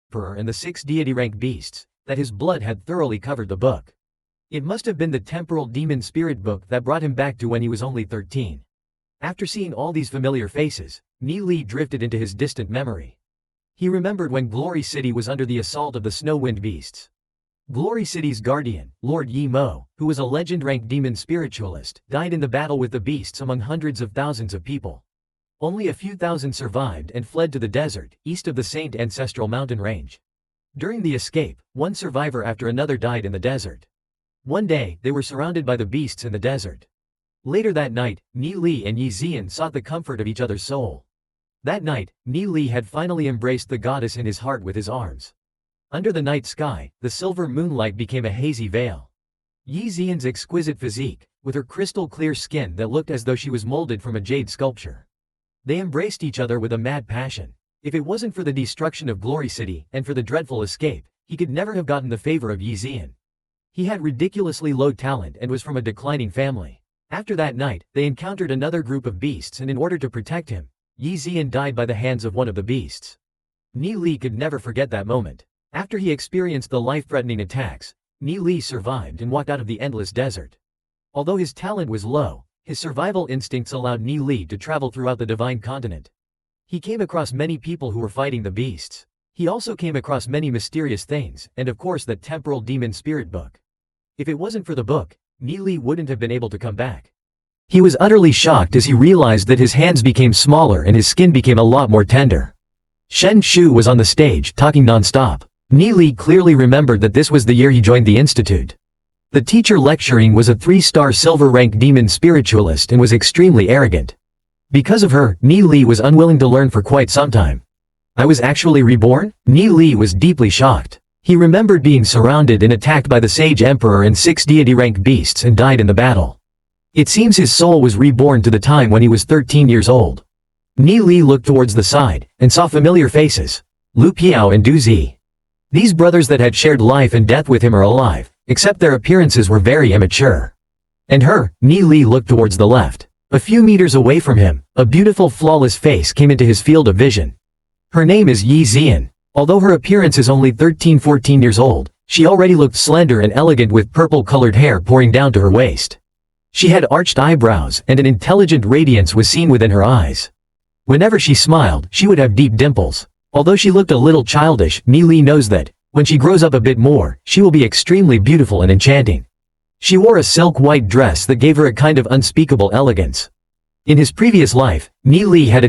emperor and the 6 deity-rank beasts, that his blood had thoroughly covered the book. It must have been the temporal demon spirit book that brought him back to when he was only 13. After seeing all these familiar faces, Ni Li drifted into his distant memory. He remembered when Glory City was under the assault of the Snow Wind Beasts. Glory City's guardian, Lord Yi Mo, who was a legend-ranked demon spiritualist, died in the battle with the beasts among hundreds of thousands of people. Only a few thousand survived and fled to the desert, east of the Saint Ancestral Mountain Range. During the escape, one survivor after another died in the desert. One day, they were surrounded by the beasts in the desert. Later that night, Ni Li and Yi Zian sought the comfort of each other's soul. That night, Ni Li had finally embraced the goddess in his heart with his arms. Under the night sky, the silver moonlight became a hazy veil. Yi Zian's exquisite physique, with her crystal-clear skin that looked as though she was molded from a jade sculpture. They embraced each other with a mad passion. If it wasn't for the destruction of Glory City and for the dreadful escape, he could never have gotten the favor of Yi Zian. He had ridiculously low talent and was from a declining family. After that night, they encountered another group of beasts, and in order to protect him, Yi Zian died by the hands of one of the beasts. Ni Li could never forget that moment. After he experienced the life-threatening attacks, Ni Li survived and walked out of the endless desert. Although his talent was low, his survival instincts allowed Ni Li to travel throughout the Divine Continent. He came across many people who were fighting the beasts. He also came across many mysterious things, and of course that temporal demon spirit book. If it wasn't for the book, Ni Li wouldn't have been able to come back. He was utterly shocked as he realized that his hands became smaller and his skin became a lot more tender. Shen Shu was on the stage, talking non-stop. Ni Li clearly remembered that this was the year he joined the institute. The teacher lecturing was a 3-star silver-rank demon spiritualist and was extremely arrogant. Because of her, Ni Li was unwilling to learn for quite some time. I was actually reborn? Ni Li was deeply shocked. He remembered being surrounded and attacked by the Sage Emperor and 6 deity-rank beasts and died in the battle. It seems his soul was reborn to the time when he was 13 years old. Ni Li looked towards the side, and saw familiar faces. Lu Piao and Du Zi. These brothers that had shared life and death with him are alive, except their appearances were very immature. And her, Ni Li looked towards the left. A few meters away from him, a beautiful flawless face came into his field of vision. Her name is Yi Zian. Although her appearance is only 13-14 years old, she already looked slender and elegant with purple-colored hair pouring down to her waist. She had arched eyebrows, and an intelligent radiance was seen within her eyes. Whenever she smiled, she would have deep dimples. Although she looked a little childish, Ni Li knows that, when she grows up a bit more, she will be extremely beautiful and enchanting. She wore a silk white dress that gave her a kind of unspeakable elegance. In his previous life, Ni Li had a